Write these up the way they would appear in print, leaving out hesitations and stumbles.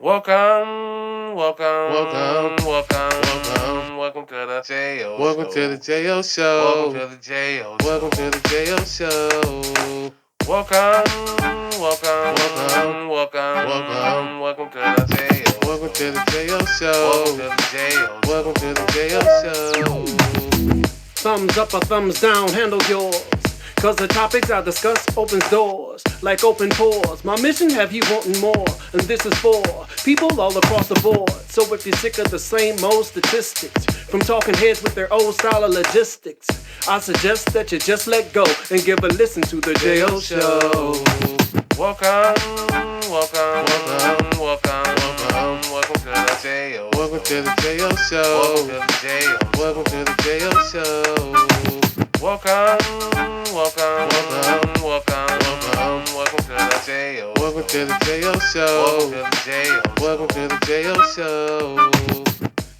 Welcome, welcome, welcome to the J.O. welcome to the Show. JO Welcome Show. to the J.O. Welcome to Show. the JO Show. Welcome, Welcome, welcome, welcome to the J.O. welcome to the JO Welcome Show. to the J.O. Welcome to the JO Show. Thumbs up or thumbs down, handle yours. Cause the topics I discuss opens doors like open pores. My mission have you wanting more, and this is for people all across the board. So if you're sick of the same old statistics from talking heads with their old style of logistics, I suggest that you just let go and give a listen to the J.O. Show. Welcome, Welcome, welcome to the J.O. welcome to the JO Show. Welcome to the J.O. Welcome to the JO Show. Welcome, Welcome, welcome to the J.O. welcome to the JO Welcome Show. to the J.O. Welcome to the JO Show.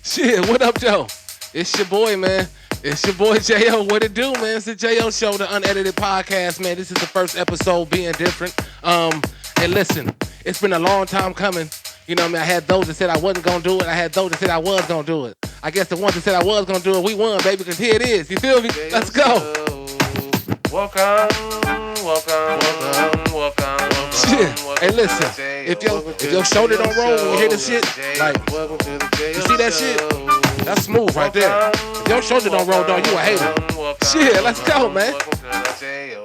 Shit, what up, Joe? It's your boy, man. It's your boy J.O. What it do, man? It's the J.O. Show, the unedited podcast, man. This is the first episode being different. And listen, it's been a long time coming. You know what I mean? I had those that said I wasn't going to do it. I had those that said I was going to do it. I guess the ones that said I was going to do it, we won, baby, because here it is. You feel me? Let's go. Welcome, Shit. Hey, listen. If your shoulder don't roll when you hear this shit, like, you see that shit? That's smooth right there. If your shoulder don't roll, dog, you a hater. Shit, let's go, man.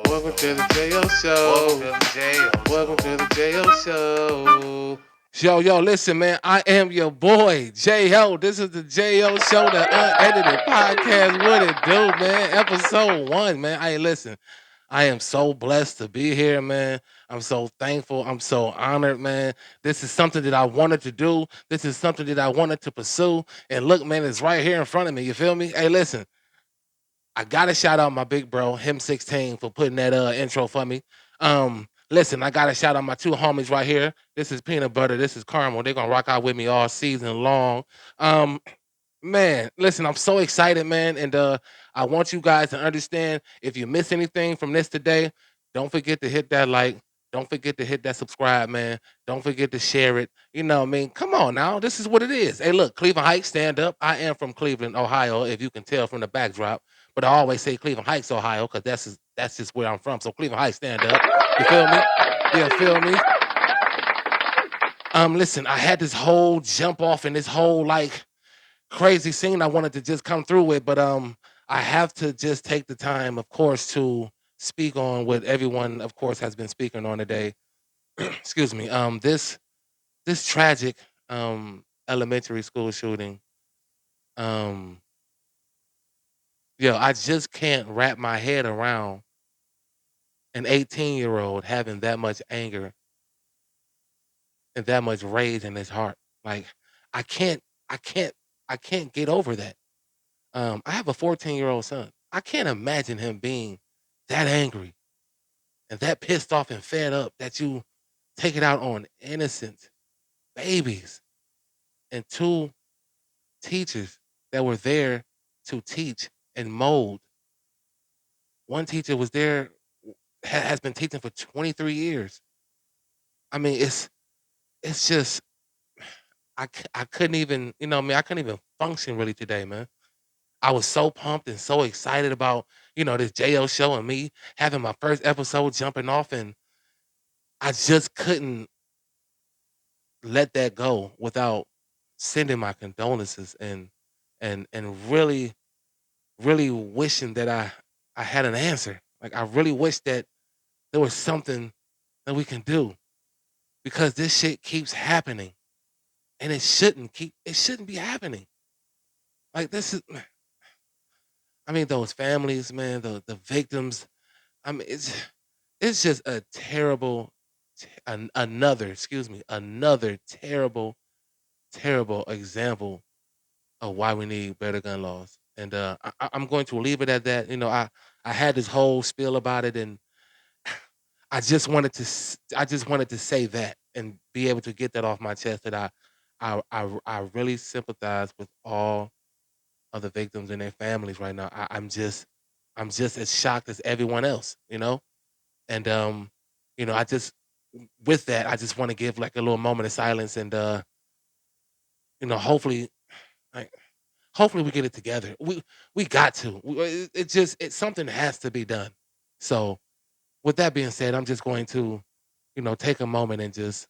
Welcome to the JO Show. Welcome to the JO Show. Yo, listen, man. I am your boy, J.O. This is the J.O. Show, the unedited podcast. What it do, man? Episode 1, man. Hey, listen. I am so blessed to be here, man. I'm so thankful. I'm so honored, man. This is something that I wanted to do. This is something that I wanted to pursue. And look, man, it's right here in front of me. You feel me? Hey, listen. I gotta shout out my big bro, him 16, for putting that intro for me. Listen, I gotta shout out my two homies right here. This is Peanut Butter, this is Caramel. They're gonna rock out with me all season long. Man, listen, I'm so excited, man. And I want you guys to understand, if you miss anything from this today, don't forget to hit that like. Don't forget to hit that subscribe, man. Don't forget to share it. You know what I mean? Come on now. This is what it is. Hey, look, Cleveland Heights, stand up. I am from Cleveland, Ohio, if you can tell from the backdrop. But I always say Cleveland Heights, Ohio, because that's just where I'm from. So Cleveland Heights, stand up. You feel me? Yeah, feel me? Listen, I had this whole jump off and this whole like crazy scene I wanted to just come through with, but I have to just take the time, of course, to speak on what everyone, of course, has been speaking on today. Excuse me. This tragic elementary school shooting. Um, I just can't wrap my head around an 18-year-old having that much anger and that much rage in his heart. Like I can't, I can't, I can't get over that. I have a 14-year-old son. I can't imagine him being that angry and that pissed off and fed up that you take it out on innocent babies and two teachers that were there to teach and mold. One teacher was there, has been teaching for 23 years. I mean, it's just I couldn't even, you know what I mean, I couldn't even function really today, man. I was so pumped and so excited about, this JO show and me having my first episode jumping off, and I just couldn't let that go without sending my condolences and really, really wishing that I had an answer. Like I really wish that there was something that we can do, because this shit keeps happening and it shouldn't be happening. Like this is I mean, those families, man, the victims. I mean, it's just a terrible, another terrible, terrible example of why we need better gun laws. And I'm going to leave it at that. I had this whole spiel about it, and I just wanted to say that and be able to get that off my chest, that I really sympathize with all of the victims and their families right now. I'm just as shocked as everyone else, And I just with that, I just want to give like a little moment of silence and hopefully, like, hopefully we get it together. We got to. It just something has to be done. So with that being said, I'm just going to, take a moment and just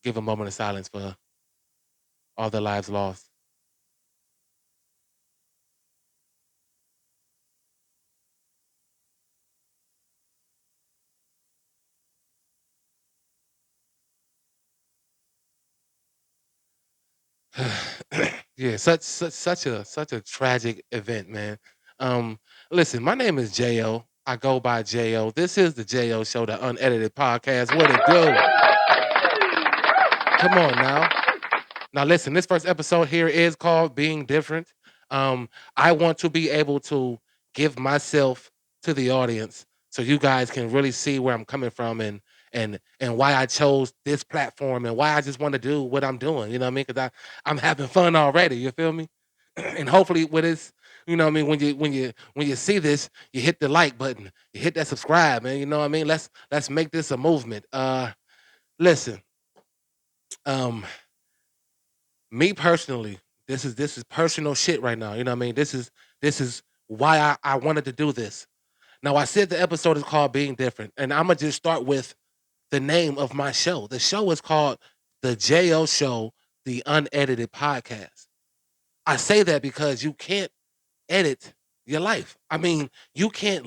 give a moment of silence for all the lives lost. Yeah, such a tragic event, man. Um, Listen, my name is Jo. I go by Jo. This is the Jo Show, the unedited podcast. What it do? Come on now. Now listen, this first episode here is called Being Different. I want to be able to give myself to the audience so you guys can really see where I'm coming from and why I chose this platform and why I just want to do what I'm doing. You know what I mean? Because I'm having fun already. You feel me? And hopefully with this, you know what I mean, when you see this, you hit the like button, you hit that subscribe, man. You know what I mean? Let's make this a movement. Listen, um, me personally, this is personal shit right now. You know what I mean? This is why I wanted to do this. Now I said the episode is called Being Different, and I'm gonna just start with the name of my show. The show is called The Jo Show, the unedited podcast. I say that because you can't edit your life. I mean, you can't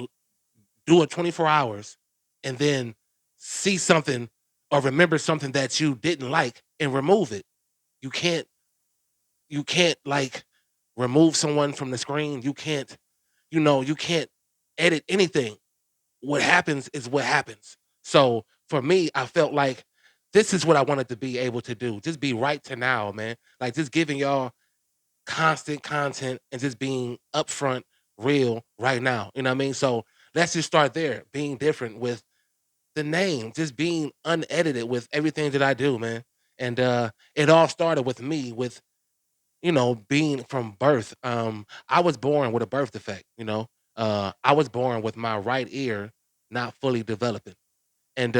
do it 24 hours and then see something or remember something that you didn't like and remove it. You can't like remove someone from the screen. You can't edit anything. What happens is what happens. So for me, I felt like this is what I wanted to be able to do. Just be right to now, man. Like just giving y'all constant content and just being upfront, real right now. You know what I mean? So let's just start there. Being different with the name, just being unedited with everything that I do, man. And it all started with me with being from birth. I was born with a birth defect. I was born with my right ear not fully developing. And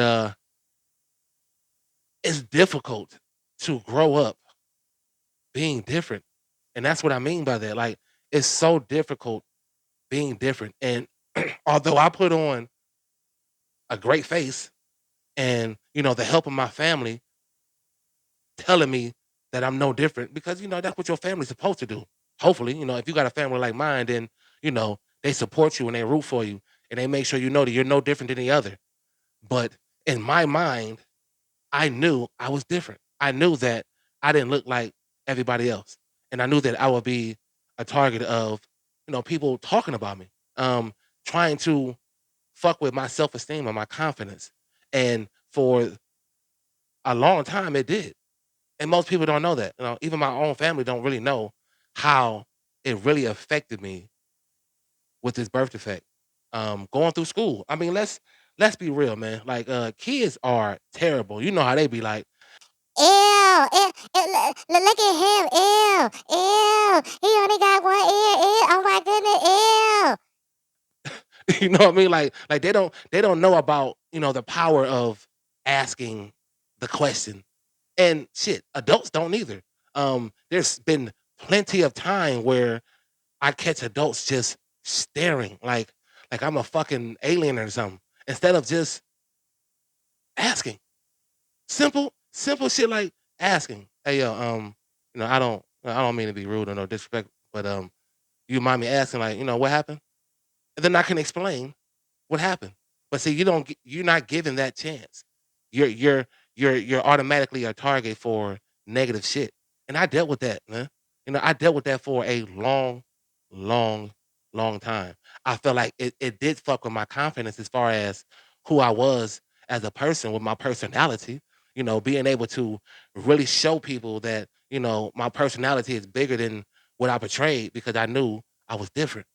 it's difficult to grow up being different. And that's what I mean by that. Like, it's so difficult being different. And although I put on a great face and, the help of my family telling me that I'm no different because, that's what your family's supposed to do. Hopefully, if you got a family like mine, then, they support you and they root for you and they make sure you know that you're no different than the other. But in my mind, I knew I was different. I knew that I didn't look like everybody else. And I knew that I would be a target of, people talking about me, trying to fuck with my self-esteem and my confidence. And for a long time it did. And most people don't know that. Even my own family don't really know how it really affected me with this birth defect. Going through school. I mean, let's be real, man. Like kids are terrible. You know how they be like, Ew, ew, ew, look at him. Ew, ew. He only got one ear. Ew, oh my goodness. Ew. you know what I mean? Like they don't know about, the power of asking the question. And shit, adults don't either. There's been plenty of time where I catch adults just staring like I'm a fucking alien or something instead of just asking. Simple shit like asking, "Hey yo, I don't mean to be rude or no disrespect, but you mind me asking like, what happened?" And then I can explain what happened. But see, you're not given that chance. You're automatically a target for negative shit. And I dealt with that, man. I dealt with that for a long, long, long time. I felt like it did fuck with my confidence as far as who I was as a person with my personality, being able to really show people that, my personality is bigger than what I portrayed because I knew I was different.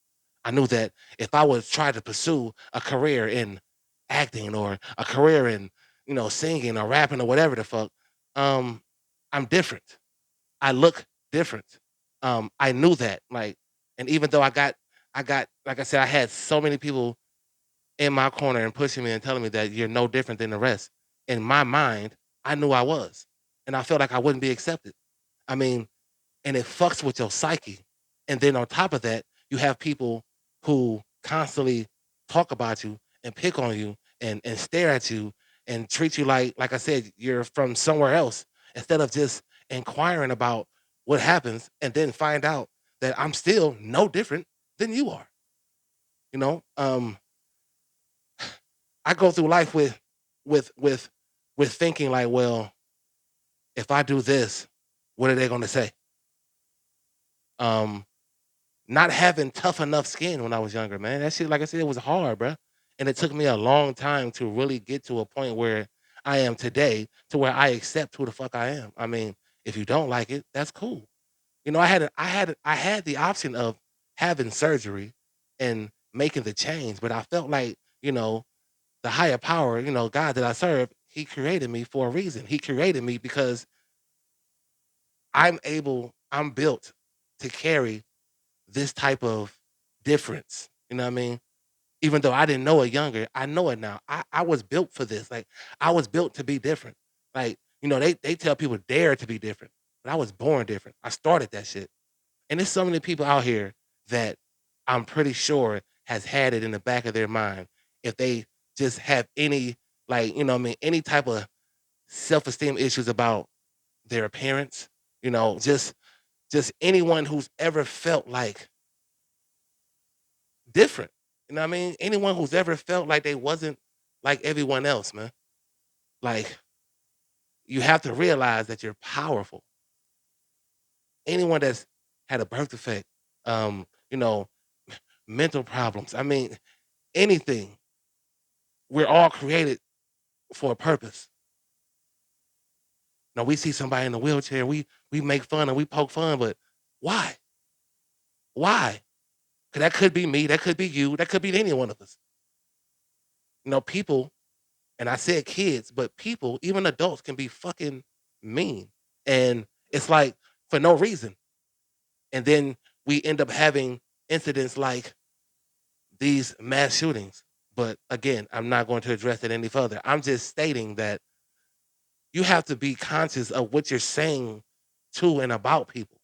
I knew that if I was trying to pursue a career in acting or a career in, singing or rapping or whatever the fuck, um, I'm different. I look different. I knew that. Like, and even though I got, like I said, I had so many people in my corner and pushing me and telling me that you're no different than the rest. In my mind, I knew I was. And I felt like I wouldn't be accepted. I mean, and it fucks with your psyche. And then on top of that, you have people who constantly talk about you and pick on you and stare at you and treat you like I said, you're from somewhere else instead of just inquiring about what happens and then find out that I'm still no different than you are. You know, I go through life with with with thinking like, well, if I do this, what are they going to say? Um, Not having tough enough skin when I was younger, man. That shit, like I said, it was hard, bruh. And it took me a long time to really get to a point where I am today, to where I accept who the fuck I am. I mean, if you don't like it, that's cool. You know, I had the option of having surgery and making the change, but I felt like, you know, the higher power, you know, God that I serve, he created me for a reason. He created me because I'm built to carry this type of difference. You know what I mean? Even though I didn't know it younger, I know it now. I was built for this. Like I was built to be different. Like, you know, they tell people dare to be different. But I was born different. I started that shit. And there's so many people out here that I'm pretty sure has had it in the back of their mind. If they just have any, like, you know what I mean, any type of self-esteem issues about their appearance, you know, just anyone who's ever felt like different. You know what I mean? Anyone who's ever felt like they wasn't like everyone else, man. Like you have to realize that you're powerful. Anyone that's had a birth defect, you know, mental problems. I mean, anything. We're all created for a purpose. Now we see somebody in a wheelchair, we make fun and we poke fun, but why? Why? Because that could be me, that could be you, that could be any one of us. You know, people, and I said kids, but people, even adults, can be fucking mean. And it's like for no reason. And then we end up having incidents like these mass shootings. But again, I'm not going to address it any further. I'm just stating that you have to be conscious of what you're saying to and about people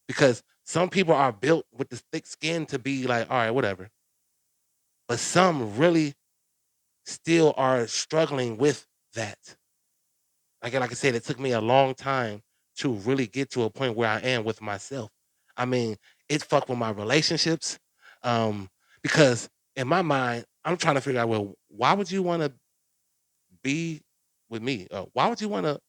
because some people are built with the thick skin to be like, all right, whatever. But some really still are struggling with that. Like I said, it took me a long time to really get to a point where I am with myself. I mean, it fucked with my relationships. Um, because in my mind, I'm trying to figure out, well, why would you want to be with me? Why would you want to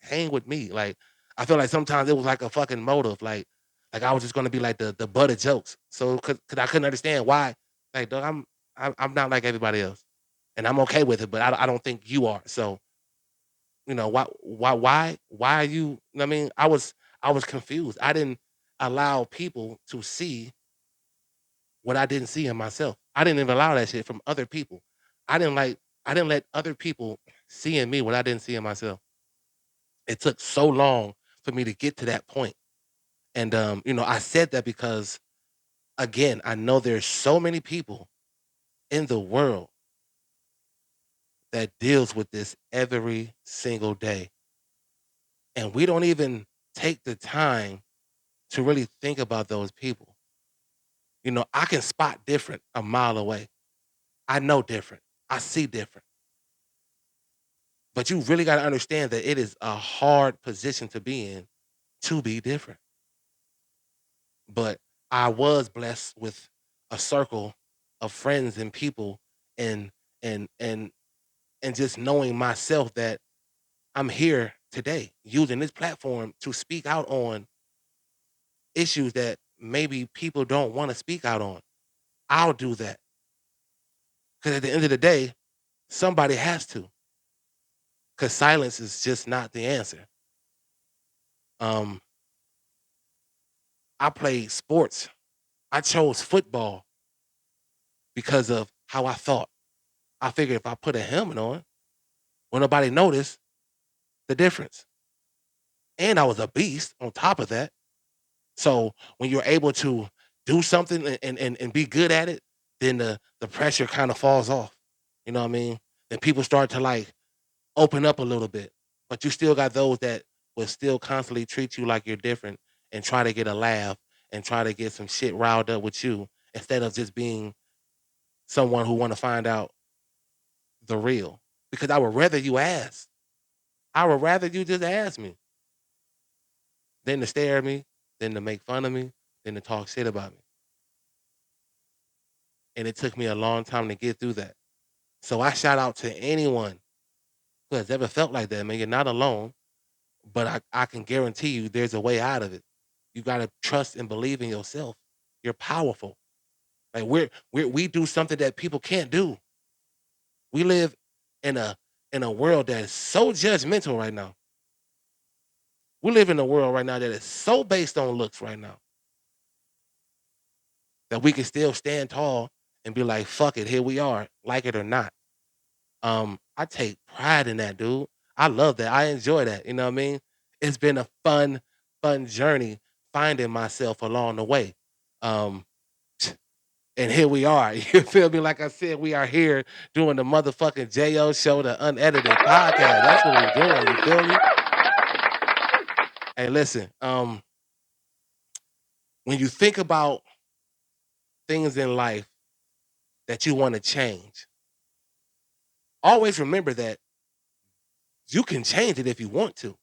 hang with me? Like, I feel like sometimes it was like a fucking motive. Like I was just gonna be like the butt of jokes. So, cause I couldn't understand why. Like, dog, I'm not like everybody else, and I'm okay with it. But I don't think you are. So, you know, why are you? I mean, I was confused. I didn't allow people to see what I didn't see in myself. I didn't even allow that shit from other people. I didn't like. I didn't let other people see in me what I didn't see in myself. It took so long for me to get to that point. And you know, I said that because again, I know there's so many people in the world that deals with this every single day. And we don't even take the time to really think about those people. You know, I can spot different a mile away. I know different. I see different. But you really got to understand that it is a hard position to be in to be different. But I was blessed with a circle of friends and people and and and and just knowing myself that I'm here today using this platform to speak out on issues that maybe people don't want to speak out on. I'll do that because at the end of the day, somebody has to. Because silence is just not the answer. Um, I played sports. I chose football because of how I thought. I figured if I put a helmet on, will nobody notice the difference? And I was a beast on top of that. So when you're able to do something and be good at it, then the pressure kind of falls off. You know what I mean? Then people start to like open up a little bit. But you still got those that will still constantly treat you like you're different and try to get a laugh and try to get some shit riled up with you instead of just being someone who want to find out the real. Because I would rather you ask. I would rather you just ask me than to stare at me, than to make fun of me, than to talk shit about me. And it took me a long time to get through that. So I shout out to anyone who has ever felt like that, man. You're not alone, but I can guarantee you there's a way out of it. You gotta trust and believe in yourself. You're powerful. Like we do something that people can't do. We live in a world that is so judgmental right now. We live in a world right now that is so based on looks right now that we can still stand tall and be like, fuck it, here we are, like it or not. I take pride in that, dude. I love that. I enjoy that. You know what I mean? It's been a fun journey finding myself along the way. Um, and here we are. You feel me? Like I said, we are here doing the motherfucking JO show, the unedited podcast. That's what we're doing. You feel me? Hey, listen. When you think about things in life that you want to change, always remember that you can change it if you want to.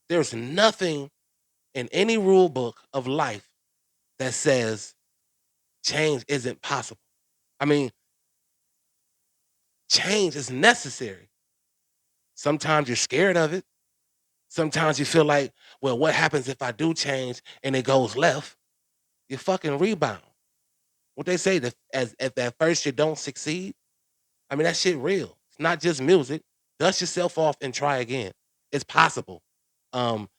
There's nothing in any rule book of life that says change isn't possible. I mean, change is necessary. Sometimes you're scared of it. Sometimes you feel like, well, what happens if I do change and it goes left? You fucking rebound. What they say, that as if at first you don't succeed, I mean, that shit real. It's not just music. Dust yourself off and try again. It's possible. Um,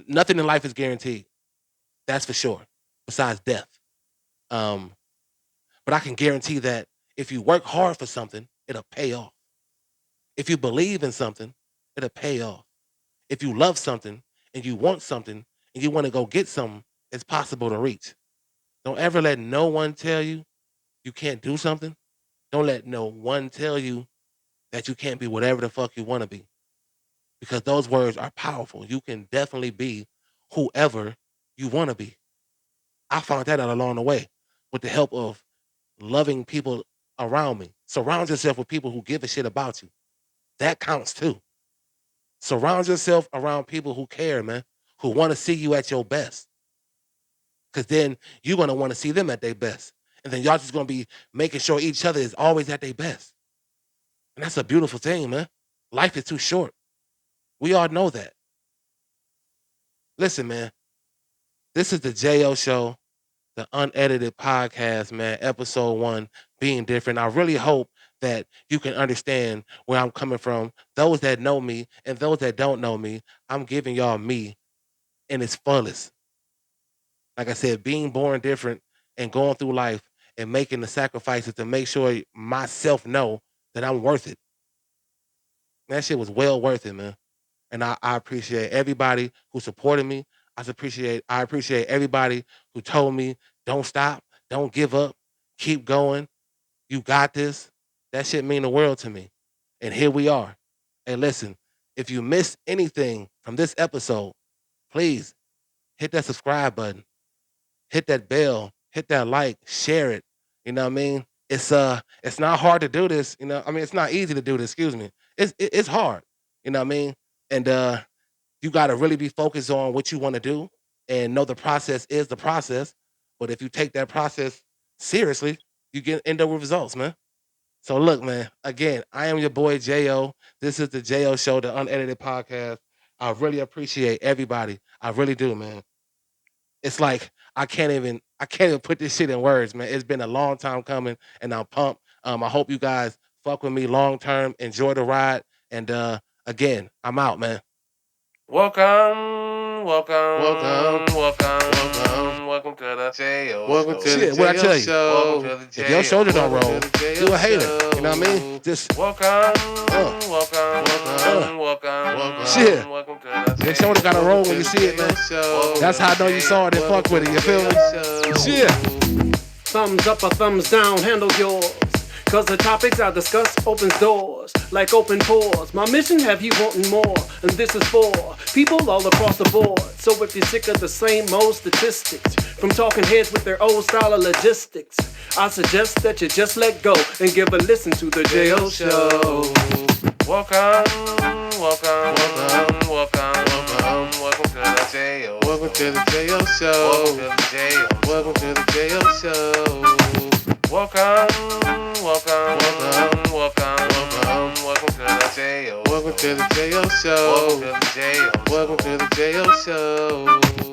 Nothing in life is guaranteed. That's for sure. Besides death. Um, but I can guarantee that if you work hard for something, it'll pay off. If you believe in something, it'll pay off. If you love something and you want something and you want to go get something, it's possible to reach. Don't ever let no one tell you you can't do something. Don't let no one tell you that you can't be whatever the fuck you want to be. Because those words are powerful. You can definitely be whoever you want to be. I found that out along the way with the help of loving people around me. Surround yourself with people who give a shit about you. That counts too. Surround yourself around people who care, man, who want to see you at your best. Because then you're going to want to see them at their best. And then y'all just going to be making sure each other is always at their best. And that's a beautiful thing, man. Life is too short. We all know that. Listen, man, this is the JO Show, the unedited podcast, man, episode 1, being different. I really hope that you can understand where I'm coming from. Those that know me and those that don't know me, I'm giving y'all me in its fullest. Like I said, being born different and going through life and making the sacrifices to make sure myself know that I'm worth it. That shit was well worth it, man. And I appreciate everybody who supported me. I appreciate everybody who told me, don't stop, don't give up, keep going. You got this. That shit mean the world to me. And here we are. And listen, if you missed anything from this episode, please hit that subscribe button, hit that bell, hit that like, share it. You know what I mean? It's not hard to do this. You know, I mean, it's not easy to do this. Excuse me. It's hard. You know what I mean? And you got to really be focused on what you want to do and know the process is the process. But if you take that process seriously, you can end up with results, man. So look, man, again, I am your boy J.O. This is the J.O. Show, the unedited podcast. I really appreciate everybody. I really do, man. It's like I can't even put this shit in words, man. It's been a long time coming, and I'm pumped. I hope you guys fuck with me long term. Enjoy the ride. And again, I'm out, man. Welcome Welcome. to the JO Welcome to Show. the Shit, what I tell JO you? Show. Welcome to the If your JO. shoulder don't roll, Welcome to the you a hater. JO You know what I mean? Show. Just Welcome. Shit. Welcome to the your shoulder gotta roll when you see it, man. That's how I know you saw it and fuck with it. You feel me? Shit. Thumbs up or thumbs down, handle yours. Cause the topics I discuss opens doors like open pores. My mission have you wanting more, and this is for people all across the board. So if you're sick of the same old statistics from talking heads with their old style of logistics, I suggest that you just let go and give a listen to the J.O. Show. Welcome to the J.O. Welcome to the J.O. Show. Welcome to the J.O. Show. Welcome to the J.O. Welcome to the J.O. Show. Welcome to the J.O. Welcome to the J.O. Show.